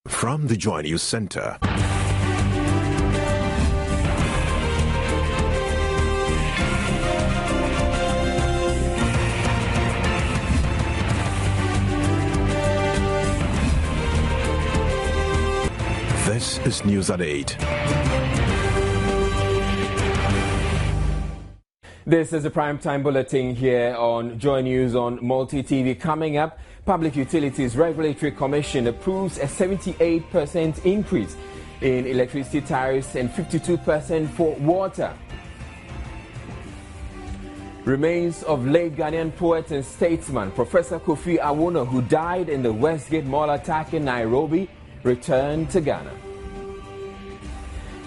From the Joy News Center. This is News at 8. This is a primetime bulletin here on Joy News on Multi TV. Coming up, Public Utilities Regulatory Commission approves a 78% increase in electricity tariffs and 52% for water. Remains of late Ghanaian poet and statesman Professor Kofi Awoonor, who died in the Westgate Mall attack in Nairobi, returned to Ghana.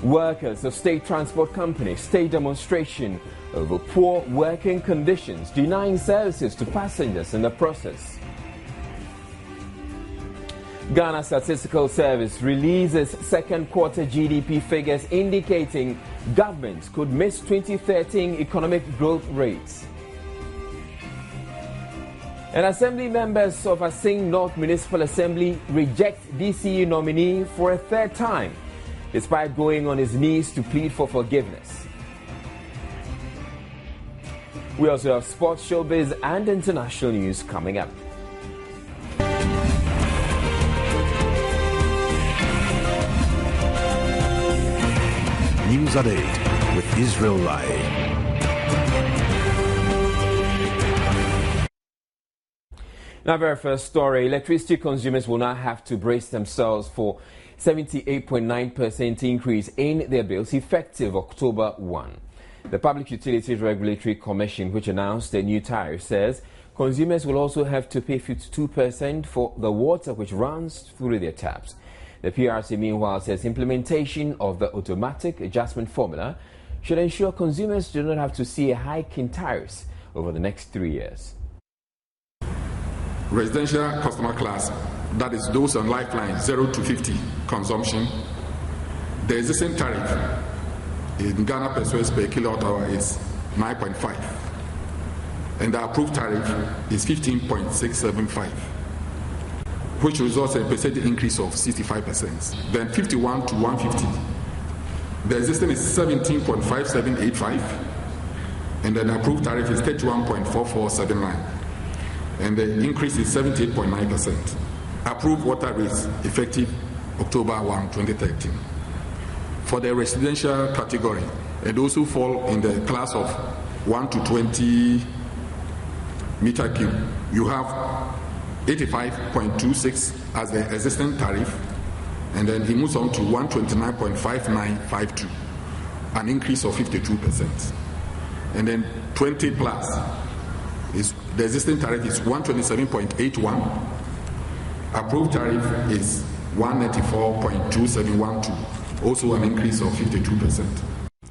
Workers of state transport companies stage demonstration over poor working conditions, denying services to passengers in the process. Ghana Statistical Service releases second quarter GDP figures indicating government could miss 2013 economic growth rates. And Assembly members of Asing North Municipal Assembly reject DCE nominee for a third time, despite going on his knees to plead for forgiveness. We also have sports, showbiz, and international news coming up. News at 8 with Israel Lai. Now, very first story, electricity consumers will now have to brace themselves for 78.9% increase in their bills effective October 1. The Public Utilities Regulatory Commission, which announced the new tariff, says consumers will also have to pay 52% for the water which runs through their taps. The PRC, meanwhile, says implementation of the automatic adjustment formula should ensure consumers do not have to see a hike in tariffs over the next 3 years. Residential customer class, that is those on lifeline 0 to 50 consumption, the existing tariff in Ghana pesos per kilowatt hour is 9.5, and the approved tariff is 15.675, which results in a percentage increase of 65%. Then 51 to 150, the existing is 17.5785, and then the approved tariff is 31.4479, and the increase is 78.9%. Approved water rates effective October 1, 2013. For the residential category, and those who fall in the class of 1 to 20 meter cube, you have 85.26 as the existing tariff, and then he moves on to 129.5952, an increase of 52%. And then 20 plus, is the existing tariff is 127.81, approved tariff is 194.2712. Also an increase of 52%.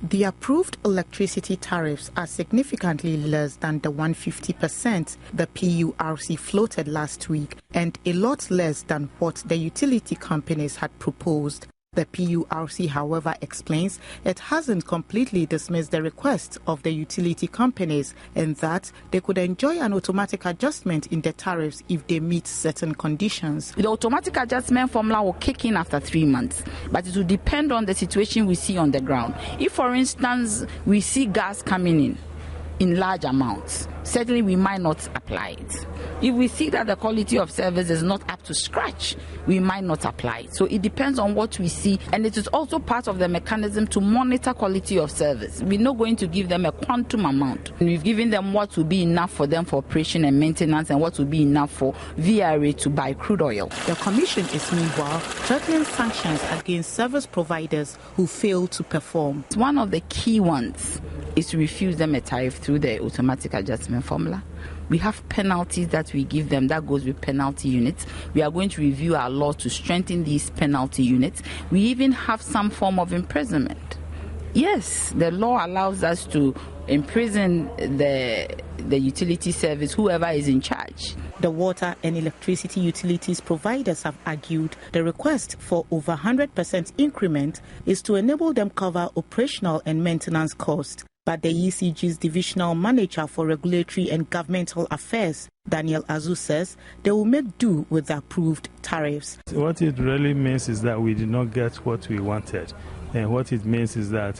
The approved electricity tariffs are significantly less than the 150% the PURC floated last week, and a lot less than what the utility companies had proposed. The PURC, however, explains it hasn't completely dismissed the request of the utility companies and that they could enjoy an automatic adjustment in the tariffs if they meet certain conditions. The automatic adjustment formula will kick in after 3 months, but it will depend on the situation we see on the ground. If, for instance, we see gas coming in large amounts, certainly we might not apply it. If we see that the quality of service is not up to scratch, we might not apply it. So it depends on what we see, and it is also part of the mechanism to monitor quality of service. We're not going to give them a quantum amount. We've given them what will be enough for them for operation and maintenance and what will be enough for VRA to buy crude oil. The Commission is meanwhile threatening sanctions against service providers who fail to perform. One of the key ones is to refuse them a tariff through the automatic adjustment formula. We have penalties that we give them that goes with penalty units. We are going to review our law to strengthen these penalty units. We even have some form of imprisonment. Yes, the law allows us to imprison the utility service, whoever is in charge. The water and electricity utilities providers have argued the request for over 100% increment is to enable them cover operational and maintenance costs. But the ECG's Divisional Manager for Regulatory and Governmental Affairs, Daniel Azu, says they will make do with the approved tariffs. What it really means is that we did not get what we wanted. And what it means is that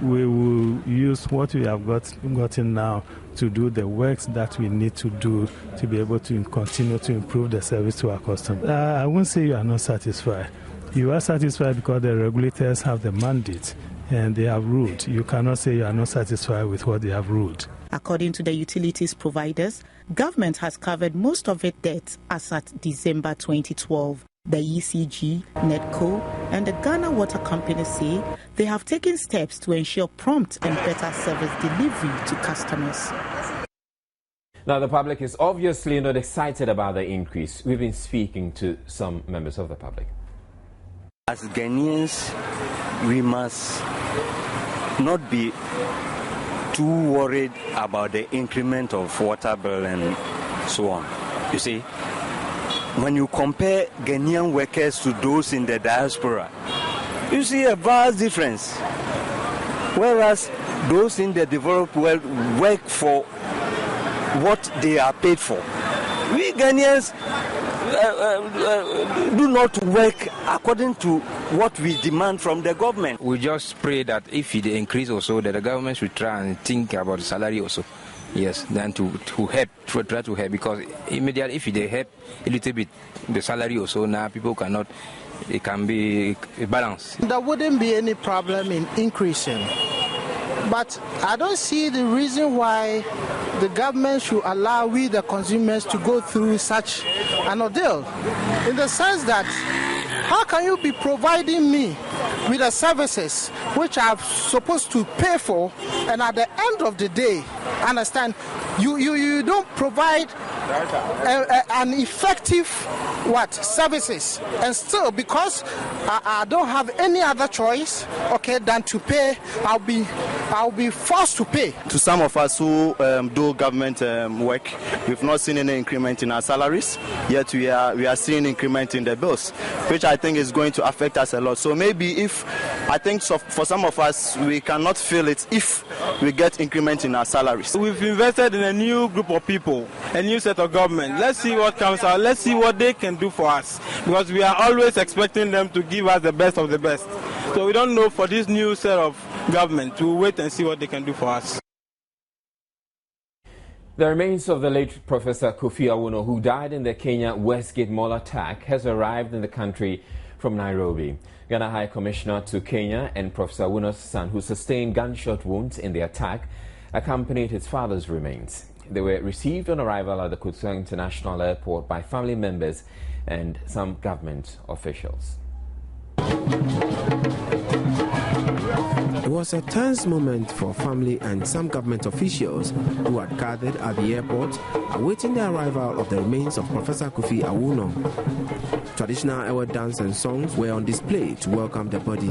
we will use what we have gotten now to do the works that we need to do to be able to continue to improve the service to our customers. I won't say you are not satisfied. You are satisfied because the regulators have the mandate and they have ruled. You cannot say you are not satisfied with what they have ruled. According to the utilities providers, government has covered most of its debts as at December 2012. The ECG, NEDCO, and the Ghana Water Company say they have taken steps to ensure prompt and better service delivery to customers. Now, the public is obviously not excited about the increase. We've been speaking to some members of the public. As Ghanaians, we must not be too worried about the increment of water bill and so on. You see, when you compare Ghanaian workers to those in the diaspora, you see a vast difference. Whereas those in the developed world work for what they are paid for. We Ghanaians do not work according to what we demand from the government. We just pray that if it increase also, that the government should try and think about the salary also. Yes, then to help, to try to help, because immediately if they help a little bit the salary also, now people cannot, it can be a balance. There wouldn't be any problem in increasing, but I don't see the reason why the government should allow we the consumers to go through such an ordeal, in the sense that how can you be providing me with the services which I'm supposed to pay for, and at the end of the day, understand, you don't provide an effective services, and still because I don't have any other choice, than to pay, I'll be forced to pay. To some of us who do government work, we've not seen any increment in our salaries, yet we are seeing increment in the bills, which I think is going to affect us a lot. So maybe for some of us, we cannot feel it if we get increment in our salaries. We've invested in a new group of people, a new set of government. Let's see what comes out. Let's see what they can do for us, because we are always expecting them to give us the best of the best. So we don't know for this new set of government. We'll wait and see what they can do for us. The remains of the late Professor Kofi Awoonor, who died in the Kenya Westgate Mall attack, has arrived in the country from Nairobi. Ghana High Commissioner to Kenya and Professor Awoonor's son, who sustained gunshot wounds in the attack, accompanied his father's remains. They were received on arrival at the Kutsang International Airport by family members and some government officials. It was a tense moment for family and some government officials who had gathered at the airport awaiting the arrival of the remains of Professor Kofi Awoonor. Traditional Ewe dance and songs were on display to welcome the body.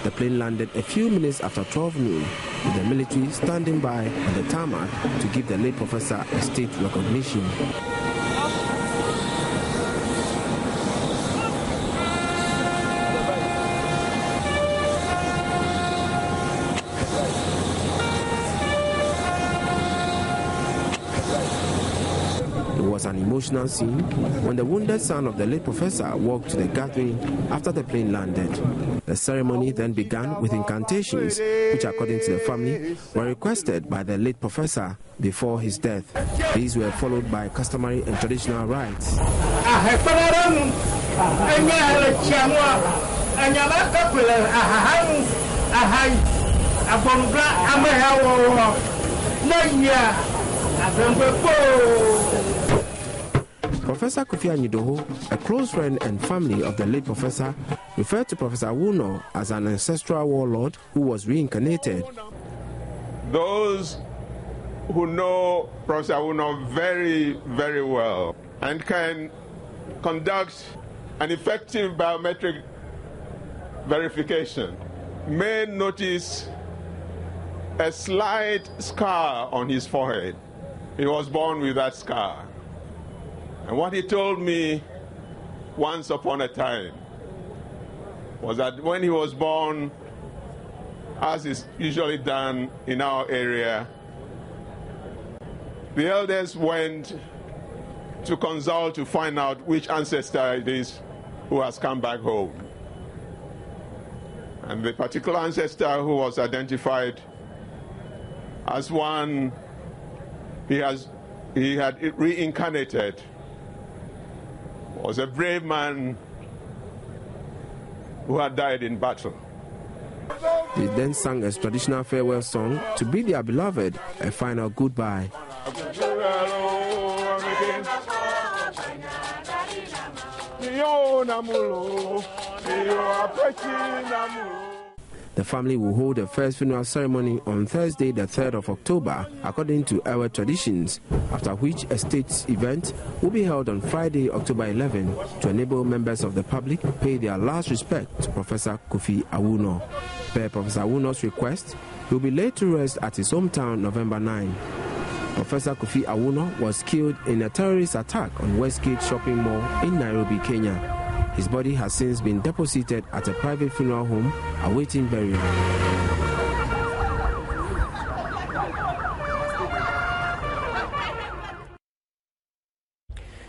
The plane landed a few minutes after 12 noon, with the military standing by on the tarmac to give the late professor a state recognition. It was an emotional scene when the wounded son of the late professor walked to the gathering after the plane landed. The ceremony then began with incantations, which according to the family were requested by the late professor before his death. These were followed by customary and traditional rites. Professor Kofi Awoonor, a close friend and family of the late professor, referred to Professor Awoonor as an ancestral warlord who was reincarnated. Those who know Professor Awoonor very, very well and can conduct an effective biometric verification may notice a slight scar on his forehead. He was born with that scar. And what he told me once upon a time was that when he was born, as is usually done in our area, the elders went to consult to find out which ancestor it is who has come back home. And the particular ancestor who was identified as one he had reincarnated was a brave man who had died in battle. They then sang a traditional farewell song to bid their beloved a final goodbye. The family will hold the first funeral ceremony on Thursday, the 3rd of October, according to our traditions, after which a state event will be held on Friday, October 11, to enable members of the public to pay their last respect to Professor Kofi Awoonor. Per Professor Awoonor's request, he will be laid to rest at his hometown November 9. Professor Kofi Awoonor was killed in a terrorist attack on Westgate Shopping Mall in Nairobi, Kenya. His body has since been deposited at a private funeral home awaiting burial.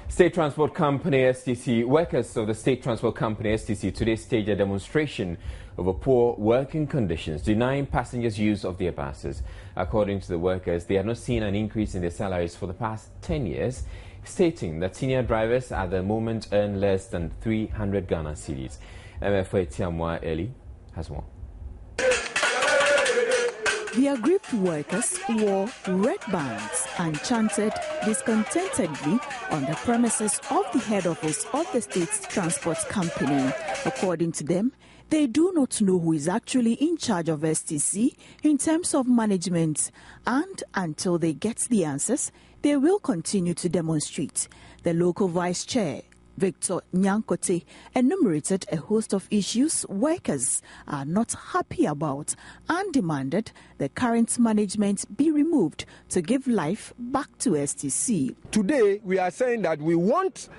State Transport Company STC workers of the State Transport Company STC today staged a demonstration over poor working conditions, denying passengers use of their buses. According to the workers, they have not seen an increase in their salaries for the past 10 years, stating that senior drivers at the moment earn less than 300 Ghana cedis. MFA Tiamwa Eli has more. The aggrieved workers wore red bands and chanted discontentedly on the premises of the head office of the State Transport Company. According to them, they do not know who is actually in charge of STC in terms of management, and until they get the answers, they will continue to demonstrate. The local vice chair, Victor Nyankote, enumerated a host of issues workers are not happy about and demanded the current management be removed to give life back to STC. Today, we are saying that we want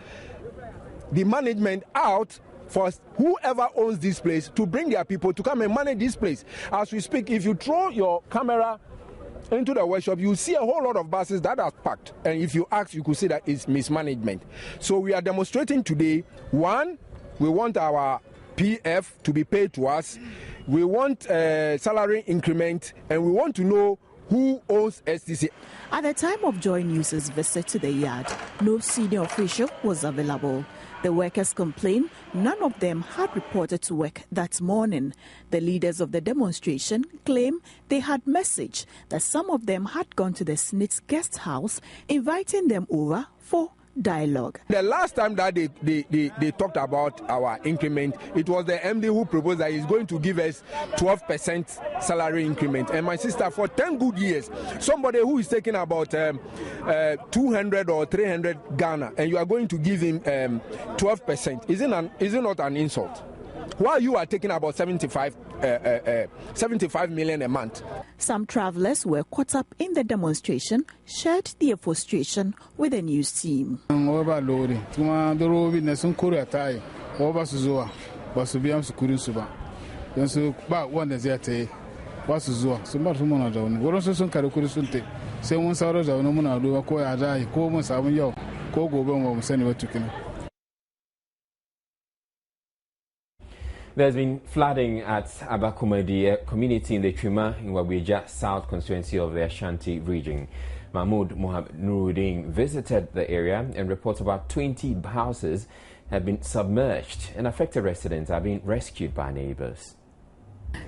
the management out for whoever owns this place to bring their people to come and manage this place. As we speak, if you throw your camera into the workshop, you see a whole lot of buses that are packed, and if you ask, you could say that it's mismanagement. So we are demonstrating today. One, we want our PF to be paid to us. We want salary increment, and we want to know who owns STC. At the time of Joy News's visit to the yard, no senior official was available. The workers complained none of them had reported to work that morning. The leaders of the demonstration claim they had messaged that some of them had gone to the Smith's guest house, inviting them over for dialogue. The last time that they talked about our increment, it was the MD who proposed that he's going to give us 12% salary increment. And my sister, for 10 good years, somebody who is taking about 200 or 300 Ghana, and you are going to give him 12%, is it not an insult? While you are taking about 75 million a month. Some travelers were caught up in the demonstration, shared their frustration with the news team. There's been flooding at Abakumadi, a community in the Trima in Wabija South constituency of the Ashanti region. Mahmoud Nuruddin visited the area and reports about 20 houses have been submerged and affected residents are being rescued by neighbors.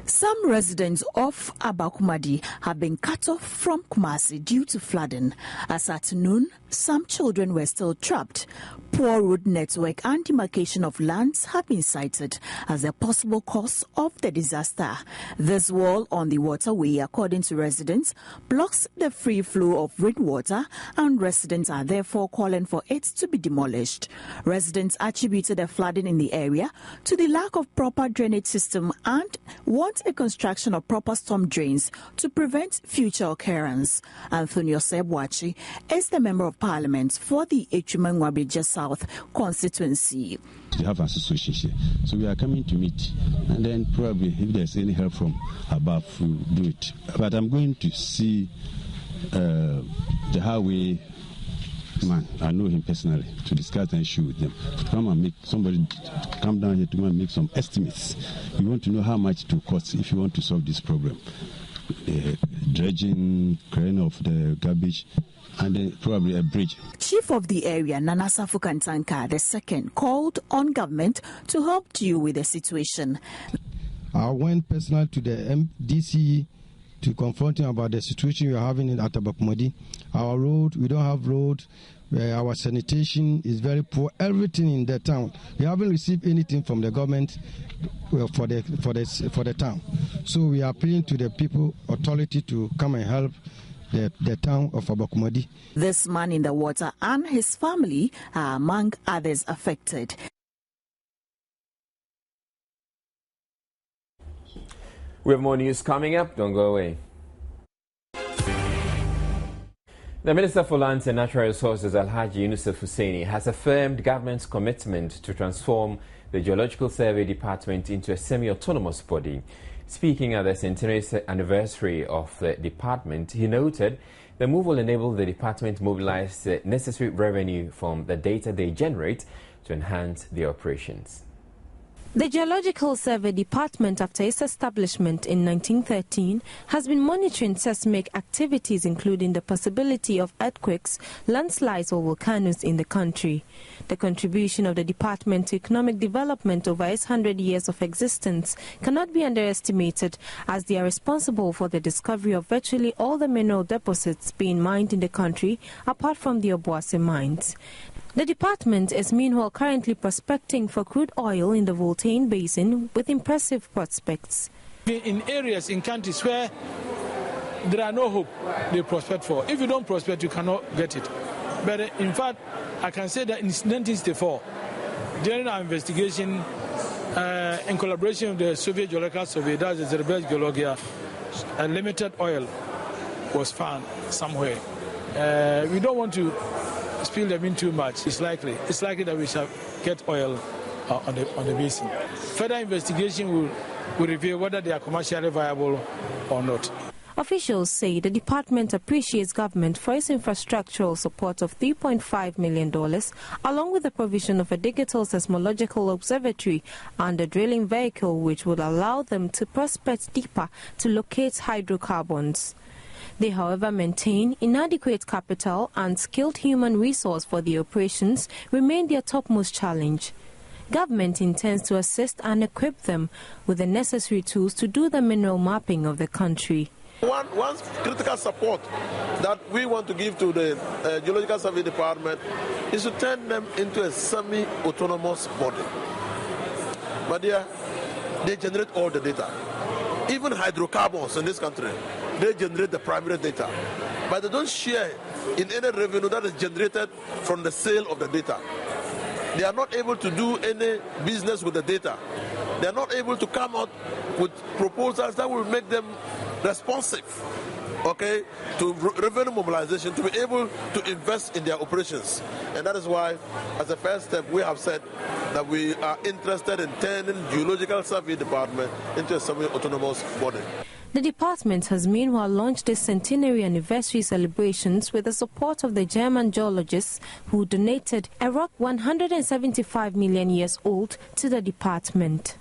Some residents of Abakumadi have been cut off from Kumasi due to flooding. As at noon, some children were still trapped. poor road network and demarcation of lands have been cited as a possible cause of the disaster. This wall on the waterway, according to residents, blocks the free flow of rainwater, and residents are therefore calling for it to be demolished. Residents attributed the flooding in the area to the lack of proper drainage system and want a construction of proper storm drains to prevent future occurrence. Anthony Osei is the Member of Parliament for the Echuma-Nwabedja South constituency. We have an association here, so we are coming to meet, and then probably if there's any help from above, we'll do it. But I'm going to see the highway man, I know him personally, to discuss the issue with them. To come and make somebody come down here to come and make some estimates. We want to know how much it will cost if you want to solve this problem. Dredging, clearing of the garbage, and then probably a bridge. Chief of the area, Nana Safukantanka II, called on government to help deal with the situation. I went personally to the MDC to confront him about the situation we are having in Atabakumadi. Our road, we don't have road. Our sanitation is very poor. Everything in the town, we haven't received anything from the government for the town. So we are appealing to the people authority to come and help the town of Abakumadi. This man in the water and his family are among others affected. We have more news coming up. Don't go away. The Minister for Lands and Natural Resources, Alhaji Yusuf Hussaini, has affirmed government's commitment to transform the Geological Survey Department into a semi-autonomous body. Speaking at the centenary anniversary of the department, he noted the move will enable the department to mobilize the necessary revenue from the data they generate to enhance their operations. The Geological Survey Department, after its establishment in 1913, has been monitoring seismic activities, including the possibility of earthquakes, landslides or volcanoes in the country. The contribution of the department to economic development over its 100 years of existence cannot be underestimated, as they are responsible for the discovery of virtually all the mineral deposits being mined in the country, apart from the Obuasi mines. The department is meanwhile currently prospecting for crude oil in the Voltaire Basin with impressive prospects. In areas, in countries where there are no hope, they prospect for. If you don't prospect, you cannot get it. But in fact, I can say that in 1964, during our investigation, in collaboration with the Soviet Geological Survey, that's the Showbiz Geologia, a limited oil was found somewhere. We don't want to spill them in too much. It's likely that we shall get oil on the basin. Further investigation will reveal whether they are commercially viable or not. Officials say the department appreciates government for its infrastructural support of $3.5 million, along with the provision of a digital seismological observatory and a drilling vehicle which would allow them to prospect deeper to locate hydrocarbons. They, however, maintain inadequate capital and skilled human resource for the operations remain their topmost challenge. Government intends to assist and equip them with the necessary tools to do the mineral mapping of the country. One critical support that we want to give to the Geological Survey Department is to turn them into a semi-autonomous body. But they generate all the data. Even hydrocarbons in this country, they generate the primary data. But they don't share in any revenue that is generated from the sale of the data. They are not able to do any business with the data. They are not able to come out with proposals that will make them responsive, to revenue mobilization, to be able to invest in their operations. And that is why, as a first step, we have said that we are interested in turning Geological Survey Department into a semi-autonomous body. The department has meanwhile launched its centenary anniversary celebrations with the support of the German geologists who donated a rock 175 million years old to the department.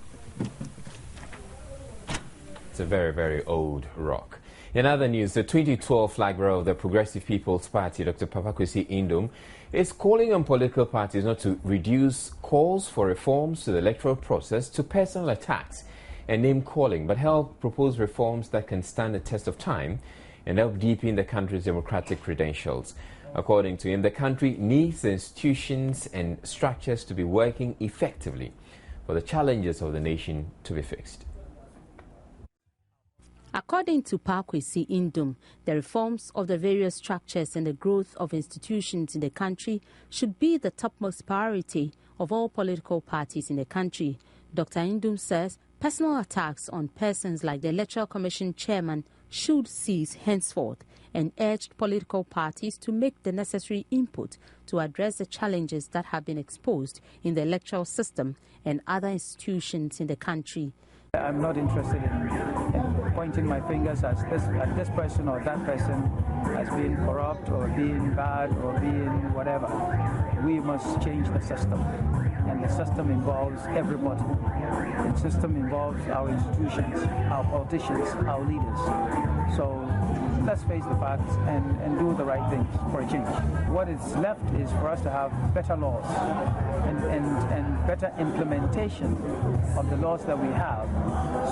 It's a very, very old rock. In other news, the 2012 flag bearer of the Progressive People's Party, Dr. Papakwesi Indom, is calling on political parties not to reduce calls for reforms to the electoral process to personal attacks and name-calling, but help propose reforms that can stand the test of time and help deepen the country's democratic credentials. According to him, the country needs the institutions and structures to be working effectively for the challenges of the nation to be fixed. According to Kwesi Indum, the reforms of the various structures and the growth of institutions in the country should be the topmost priority of all political parties in the country. Dr. Indum says personal attacks on persons like the Electoral Commission chairman should cease henceforth, and urged political parties to make the necessary input to address the challenges that have been exposed in the electoral system and other institutions in the country. I'm not interested in pointing my fingers at this person or that person as being corrupt or being bad or being whatever. We must change the system, and the system involves everybody. The system involves our institutions, our politicians, our leaders. So let's face the facts and do the right things for a change. What is left is for us to have better laws and better implementation of the laws that we have,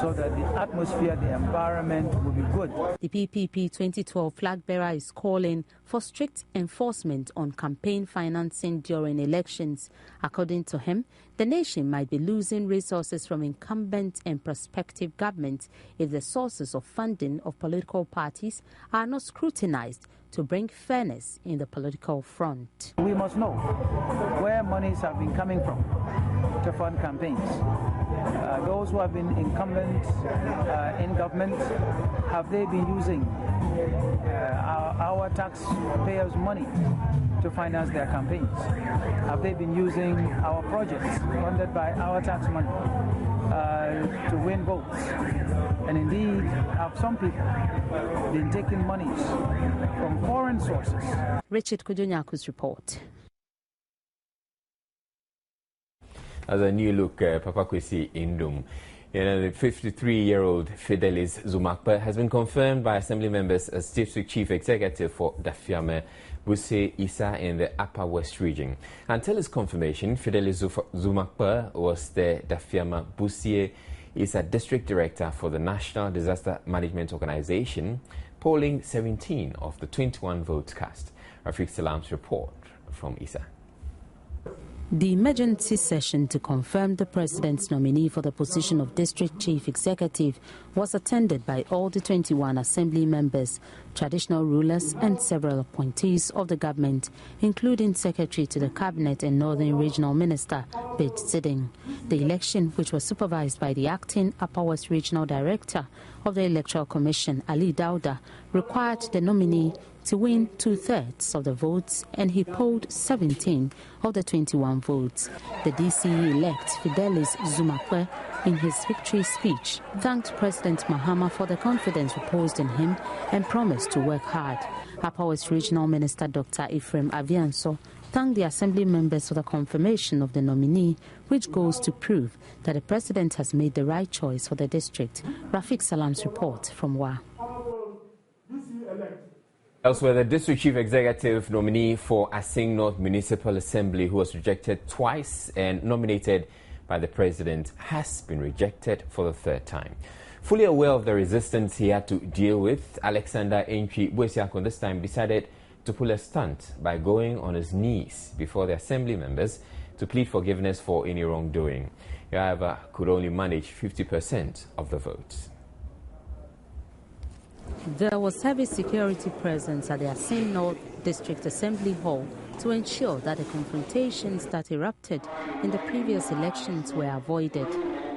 so that the atmosphere, the environment will be good. The PPP 2012 flag bearer is calling for strict enforcement on campaign financing during elections. According to him, the nation might be losing resources from incumbent and prospective governments if the sources of funding of political parties are not scrutinized to bring fairness in the political front. We must know where monies have been coming from to fund campaigns. Those who have been incumbent in government, have they been using our taxpayers' money to finance their campaigns? Have they been using our projects funded by our tax money to win votes? And indeed, have some people been taking monies from foreign sources? Richard Kudunyaku's report. As a new look, Papa Kwesi Indum. The 53-year-old Fidelis Zumakpe has been confirmed by Assembly members as District Chief Executive for Dafiame Bussie Isa in the Upper West region. Until his confirmation, Fidelis Zumakpe was the Dafiame Bussie Isa District Director for the National Disaster Management Organization, polling 17 of the 21 votes cast. Rafiq Salam's report from Isa. The emergency session to confirm the president's nominee for the position of District Chief Executive was attended by all the 21 Assembly members, traditional rulers and several appointees of the government, including Secretary to the Cabinet and Northern Regional Minister, Bid Siding. The election, which was supervised by the acting Upper West Regional Director of the Electoral Commission, Ali Dauda, required the nominee to win 2/3 of the votes, and he polled 17 of the 21 votes. The DCE-elect Fidelis Zumakwe, in his victory speech, thanked President Mahama for the confidence reposed in him and promised to work hard. Upper West Regional Minister Dr. Ephraim Avianso thanked the Assembly members for the confirmation of the nominee, which goes to prove that the President has made the right choice for the district. Rafiq Salam's report from Wa. Elsewhere, the District Chief Executive nominee for Asing North Municipal Assembly, who was rejected twice and nominated by the President, has been rejected for the third time. Fully aware of the resistance he had to deal with, Alexander Entry Bwesiakon this time decided to pull a stunt by going on his knees before the Assembly members to plead forgiveness for any wrongdoing. He, however, could only manage 50% of the votes. There was heavy security presence at the Asing North District Assembly Hall to ensure that the confrontations that erupted in the previous elections were avoided.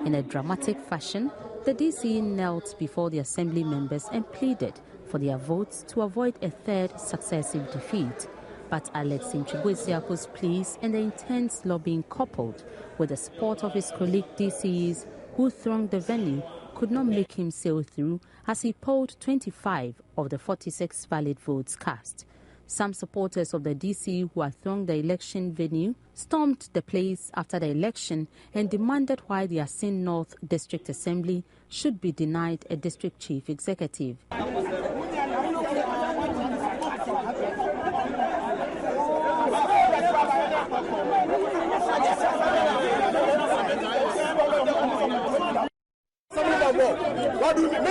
In a dramatic fashion, the DCE knelt before the Assembly members and pleaded for their votes to avoid a third successive defeat. But Alex Nchibwesiako's pleas and the intense lobbying, coupled with the support of his colleague DCEs who thronged the venue, could not make him sail through as he polled 25 of the 46 valid votes cast. Some supporters of the DCE who had thronged the election venue stormed the place after the election and demanded why the Asing North District Assembly should be denied a district chief executive. What do you mean?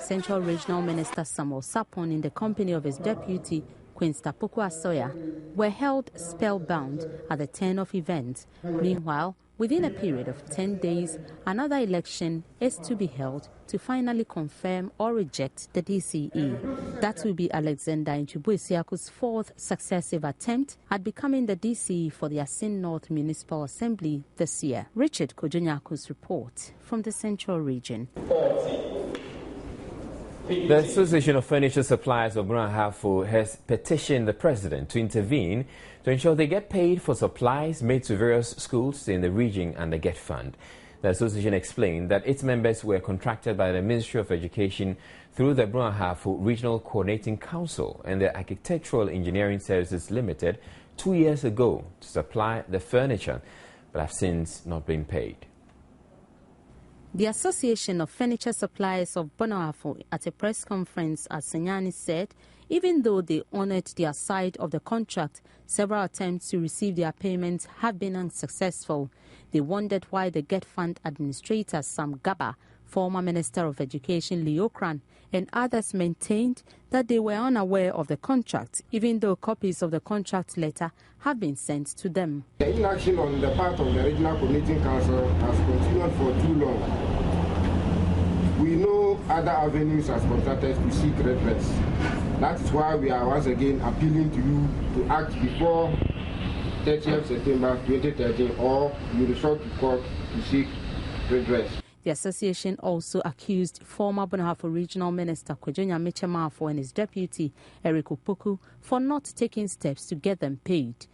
Central Regional Minister Samuel Sapon, in the company of his deputy, Queen Kofi Awoonor, were held spellbound at the turn of events. Meanwhile, within a period of 10 days, another election is to be held to finally confirm or reject the DCE. That will be Alexander Nchubuisiaku's fourth successive attempt at becoming the DCE for the Asin North Municipal Assembly this year. Richard Kojonyaku's report from the Central Region. The Association of Furniture Suppliers of Brunahafo has petitioned the president to intervene to ensure they get paid for supplies made to various schools in the region and the GET Fund. The association explained that its members were contracted by the Ministry of Education through the Brunahafo Regional Coordinating Council and the Architectural Engineering Services Limited 2 years ago to supply the furniture, but have since not been paid. The Association of Furniture Suppliers of Brunahafo, at a press conference at Senyani, said even though they honoured their side of the contract, several attempts to receive their payments have been unsuccessful. They wondered why the GET Fund administrator Sam Gaba, former Minister of Education Leo Kran, and others maintained that they were unaware of the contract, even though copies of the contract letter have been sent to them. The inaction on the part of the Regional Coordinating Council has continued for too long. We know other avenues as contractors to seek redress. That is why we are once again appealing to you to act before 30th September 2013 or you resort to court to seek redress. The association also accused former Brunahafo Regional Minister Kojonya Mechemafo and his deputy Eric Opoku for not taking steps to get them paid.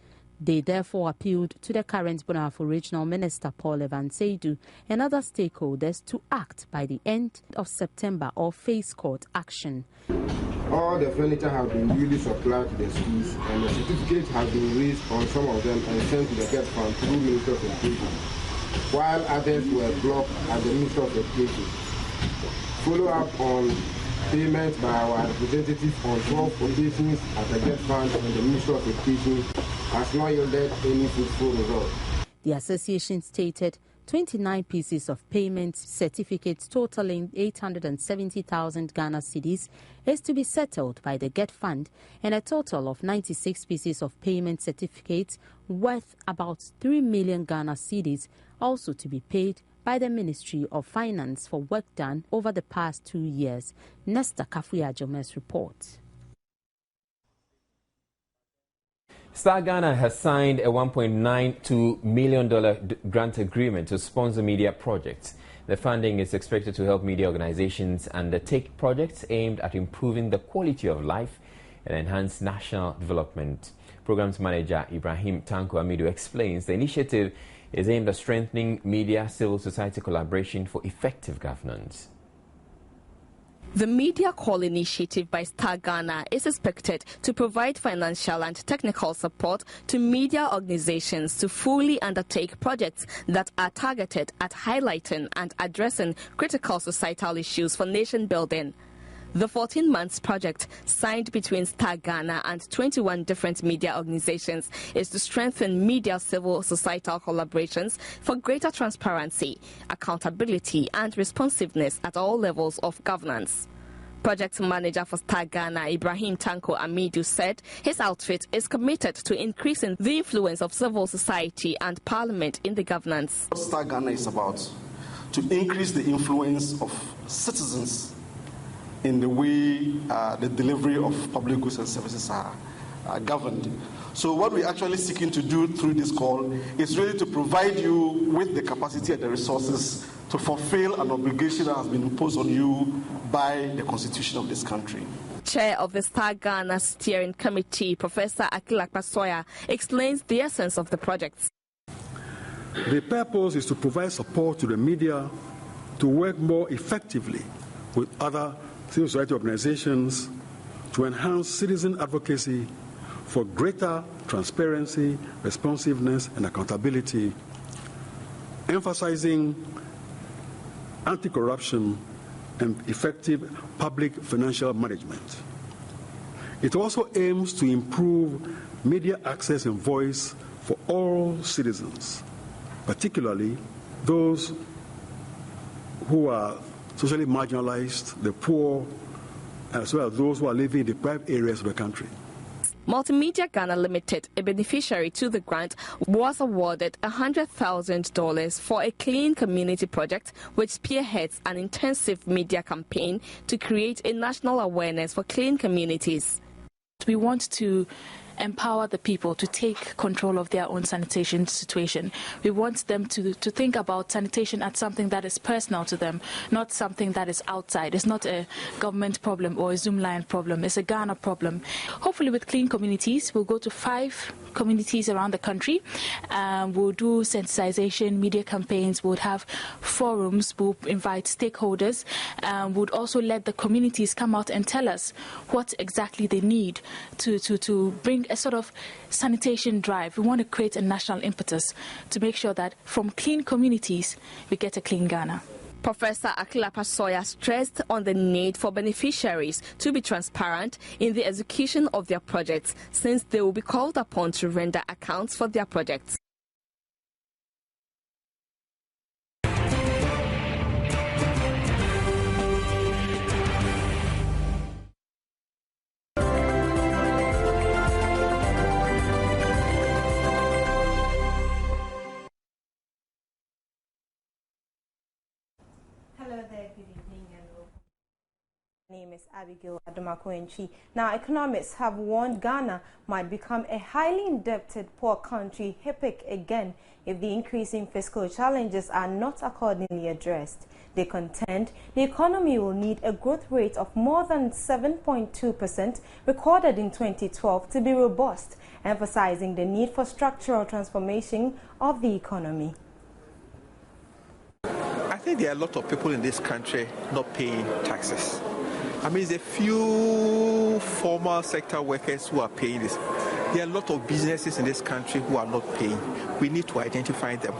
They therefore appealed to the current Brunahafo Regional Minister Paul Evan-Seidu and other stakeholders to act by the end of September or face court action. All the furniture have been duly supplied to the schools and the certificates have been raised on some of them and sent to the GET Fund through Minister of Education, while others were blocked at the Minister of Education. Follow up on payments by our representatives on 12 quotations at the GET Fund and the Minister of Education has not yielded any fruitful result. The association stated 29 pieces of payment certificates totaling 870,000 Ghana cedis is to be settled by the GET Fund, and a total of 96 pieces of payment certificates worth about 3 million Ghana cedis also to be paid by the Ministry of Finance for work done over the past 2 years. Nesta Kafuya-Jomes reports. Star Ghana has signed a $1.92 million grant agreement to sponsor media projects. The funding is expected to help media organizations undertake projects aimed at improving the quality of life and enhance national development. Programs Manager Ibrahim Tanko Amidu explains the initiative is aimed at strengthening media civil society collaboration for effective governance. The Media Call initiative by Star Ghana is expected to provide financial and technical support to media organizations to fully undertake projects that are targeted at highlighting and addressing critical societal issues for nation building. The 14-month project, signed between Star Ghana and 21 different media organizations, is to strengthen media civil societal collaborations for greater transparency, accountability and responsiveness at all levels of governance. Project manager for Star Ghana, Ibrahim Tanko Amidu, said his outfit is committed to increasing the influence of civil society and parliament in the governance. What Star Ghana is about, to increase the influence of citizens in the way the delivery of public goods and services are governed. So what we're actually seeking to do through this call is really to provide you with the capacity and the resources to fulfill an obligation that has been imposed on you by the Constitution of this country. Chair of the Star Ghana Steering Committee, Professor Akilakpa Soya, explains the essence of the project. The purpose is to provide support to the media to work more effectively with other civil society organizations to enhance citizen advocacy for greater transparency, responsiveness, and accountability, emphasizing anti-corruption and effective public financial management. It also aims to improve media access and voice for all citizens, particularly those who are socially marginalized, the poor, as well as those who are living in the deprived areas of the country. Multimedia Ghana Limited, a beneficiary to the grant, was awarded $100,000 for a clean community project which spearheads an intensive media campaign to create a national awareness for clean communities. We want to empower the people to take control of their own sanitation situation. We want them to think about sanitation as something that is personal to them, not something that is outside. It's not a government problem or a Zoomline problem. It's a Ghana problem. Hopefully with clean communities, we'll go to 5 communities around the country. We'll do sensitization, media campaigns. We'll have forums. We'll invite stakeholders. We'll also let the communities come out and tell us what exactly they need to bring a sort of sanitation drive. We want to create a national impetus to make sure that from clean communities, we get a clean Ghana. Professor Akilapa Soya stressed on the need for beneficiaries to be transparent in the execution of their projects, since they will be called upon to render accounts for their projects. Hello there, good evening and welcome. My name is Abigail Adomakoenchi. Now, economists have warned Ghana might become a highly indebted poor country HIPIC again if the increasing fiscal challenges are not accordingly addressed. They contend the economy will need a growth rate of more than 7.2% recorded in 2012 to be robust, emphasizing the need for structural transformation of the economy. I think there are a lot of people in this country not paying taxes. I mean, there's a few formal sector workers who are paying this. There are a lot of businesses in this country who are not paying. We need to identify them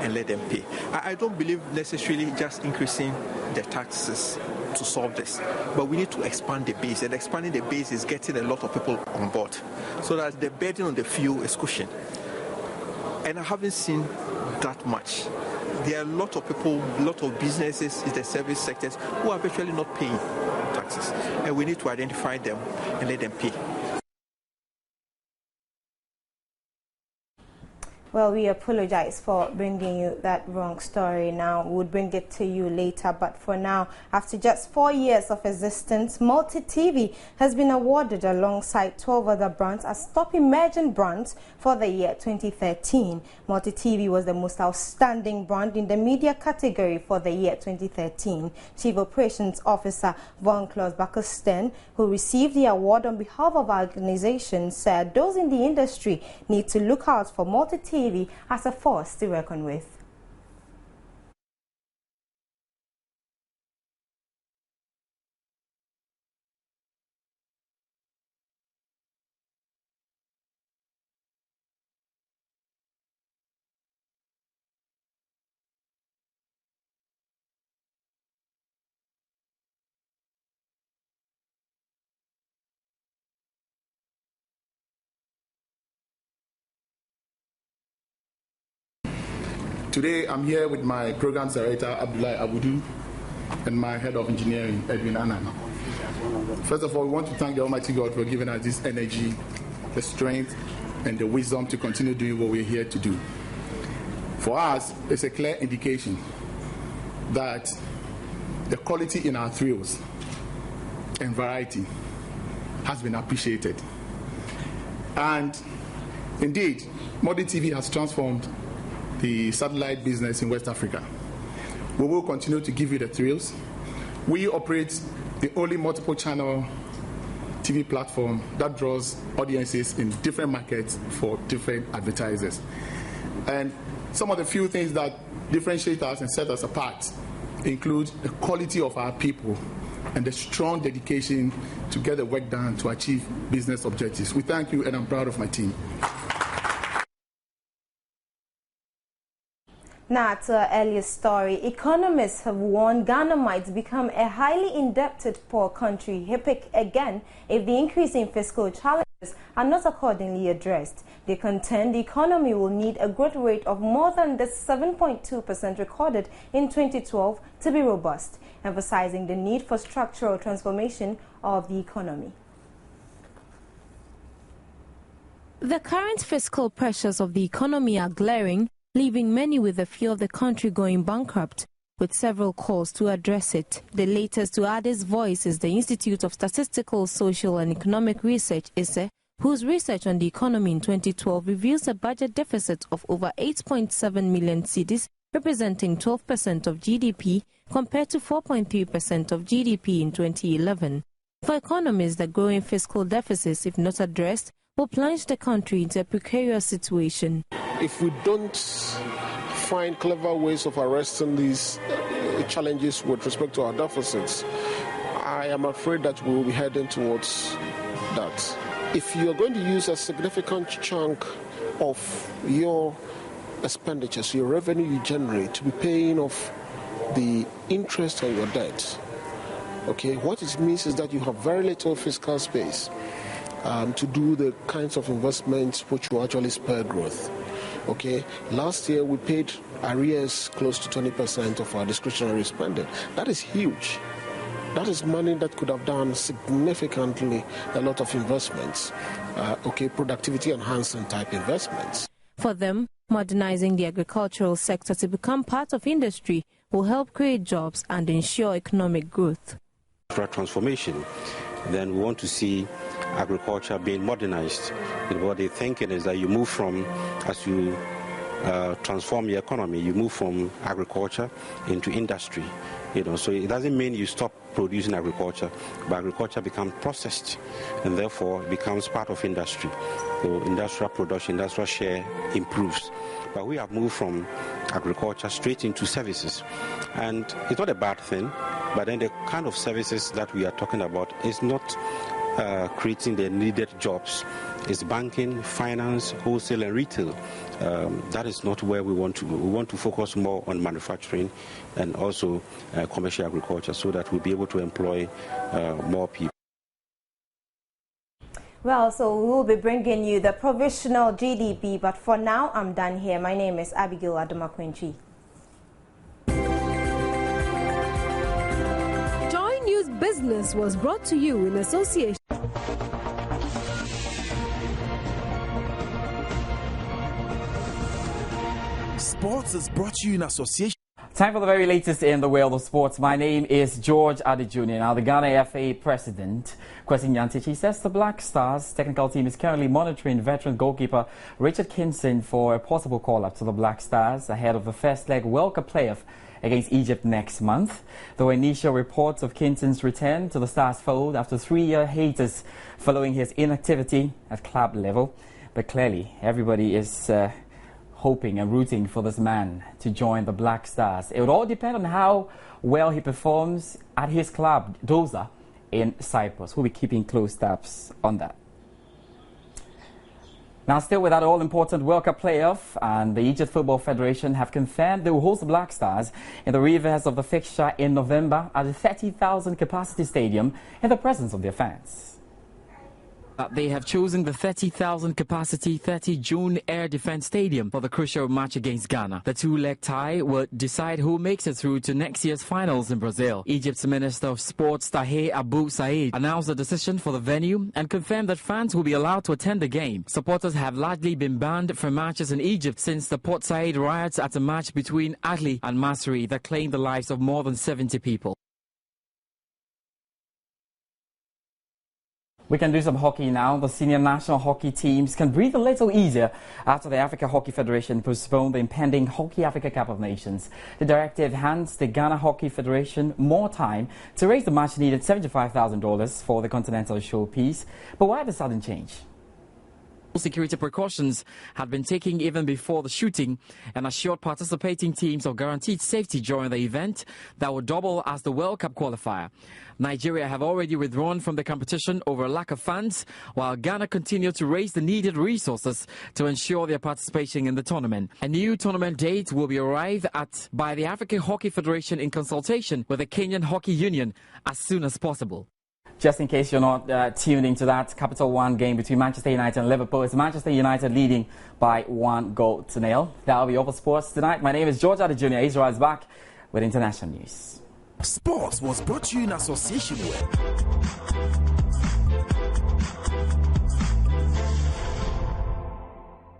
and let them pay. I don't believe necessarily just increasing the taxes to solve this, but we need to expand the base, and expanding the base is getting a lot of people on board so that the burden on the few is cushioned. And I haven't seen that much. There are a lot of people, a lot of businesses in the service sectors who are virtually not paying taxes, and we need to identify them and let them pay. Well, we apologize for bringing you that wrong story now. We'll bring it to you later, but for now, after just 4 years of existence, Multi TV has been awarded alongside 12 other brands as top emerging brands for the year 2013. Multi TV was the most outstanding brand in the media category for the year 2013. Chief Operations Officer Von Klaus Bakusten, who received the award on behalf of our organization, said those in the industry need to look out for Multi TV as a force to reckon with. Today, I'm here with my program director, Abdullahi Abudu, and my head of engineering, Edwin Anan. First of all, we want to thank the Almighty God for giving us this energy, the strength, and the wisdom to continue doing what we're here to do. For us, it's a clear indication that the quality in our thrills and variety has been appreciated. And indeed, Multi TV has transformed the satellite business in West Africa. We will continue to give you the thrills. We operate the only multiple channel TV platform that draws audiences in different markets for different advertisers. And some of the few things that differentiate us and set us apart include the quality of our people and the strong dedication to get the work done to achieve business objectives. We thank you, and I'm proud of my team. Now to our earlier story, economists have warned Ghana might become a highly indebted poor country, HIPC again, if the increase in fiscal challenges are not accordingly addressed. They contend the economy will need a growth rate of more than the 7.2% recorded in 2012 to be robust, emphasizing the need for structural transformation of the economy. The current fiscal pressures of the economy are glaring, leaving many with the fear of the country going bankrupt, with several calls to address it. The latest to add its voice is the Institute of Statistical, Social and Economic Research, Osei, whose research on the economy in 2012 reveals a budget deficit of over 8.7 million cedis, representing 12% of GDP, compared to 4.3% of GDP in 2011. For economists, the growing fiscal deficits, if not addressed, will plunge the country into a precarious situation. If we don't find clever ways of arresting these challenges with respect to our deficits, I am afraid that we will be heading towards that. If you are going to use a significant chunk of your expenditures, your revenue you generate, to be paying off the interest on your debt, okay, what it means is that you have very little fiscal space to do the kinds of investments which will actually spur growth. Okay, last year we paid arrears close to 20% of our discretionary spending. That is huge. That is money that could have done significantly a lot of investments, productivity enhancing type investments. For them, modernizing the agricultural sector to become part of industry will help create jobs and ensure economic growth. For transformation, then we want to see agriculture being modernized. What they're thinking is that you move from, as you transform your economy, you move from agriculture into industry. So it doesn't mean you stop producing agriculture, but agriculture becomes processed, and therefore it becomes part of industry. So industrial production, industrial share improves. But we have moved from agriculture straight into services, and it's not a bad thing. But then the kind of services that we are talking about is not creating the needed jobs. It's banking, finance, wholesale and retail. That is not where we want to go. We want to focus more on manufacturing and also commercial agriculture, so that we'll be able to employ more people. Well, so we will be bringing you the provisional GDP, but for now, I'm done here. My name is Abigail Adomaquinchi. Joy News Business was brought to you in association. Sports is brought to you in association. Time for the very latest in the world of sports. My name is George Adejuni. Now, the Ghana FA president, Kwesi Nyantichi, says the Black Stars technical team is currently monitoring veteran goalkeeper Richard Kinson for a possible call-up to the Black Stars ahead of the first leg World Cup playoff against Egypt next month. There were initial reports of Kinson's return to the Stars fold after 3-year hiatus following his inactivity at club level. But clearly, everybody is hoping and rooting for this man to join the Black Stars. It would all depend on how well he performs at his club, Doza, in Cyprus. We'll be keeping close tabs on that. Now, still with that all-important World Cup playoff, and the Egypt Football Federation have confirmed they will host the Black Stars in the reverse of the fixture in November at the 30,000 capacity stadium in the presence of their fans. They have chosen the 30,000 capacity 30 June Air Defense Stadium for the crucial match against Ghana. The two-leg tie will decide who makes it through to next year's finals in Brazil. Egypt's Minister of Sports Taher Abu Said announced the decision for the venue and confirmed that fans will be allowed to attend the game. Supporters have largely been banned from matches in Egypt since the Port Said riots at a match between Ahly and Masri that claimed the lives of more than 70 people. We can do some hockey now. The senior national hockey teams can breathe a little easier after the Africa Hockey Federation postponed the impending Hockey Africa Cup of Nations. The directive hands the Ghana Hockey Federation more time to raise the much-needed $75,000 for the continental showpiece. But why the sudden change? Security precautions had been taken even before the shooting and assured participating teams of guaranteed safety during the event that would double as the World Cup qualifier. Nigeria have already withdrawn from the competition over a lack of funds, while Ghana continue to raise the needed resources to ensure their participation in the tournament. A new tournament date will be arrived at by the African Hockey Federation in consultation with the Kenyan Hockey Union as soon as possible. Just in case you're not tuned into that Capital One game between Manchester United and Liverpool, it's Manchester United leading by 1-0. That will be all for sports tonight. My name is George Addy Jr. Israel is back with international news. Sports was brought to you in association with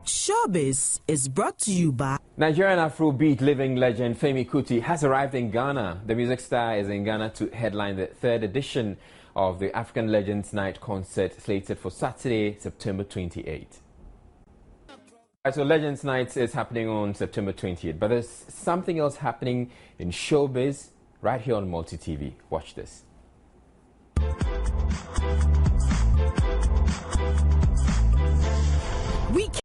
Showbiz is brought to you by Nigerian Afrobeat living legend Femi Kuti has arrived in Ghana. The music star is in Ghana to headline the third edition of the African Legends Night concert slated for Saturday, September 28. So Legends Night is happening on September 28, but there's something else happening in Showbiz right here on Multi TV. Watch this.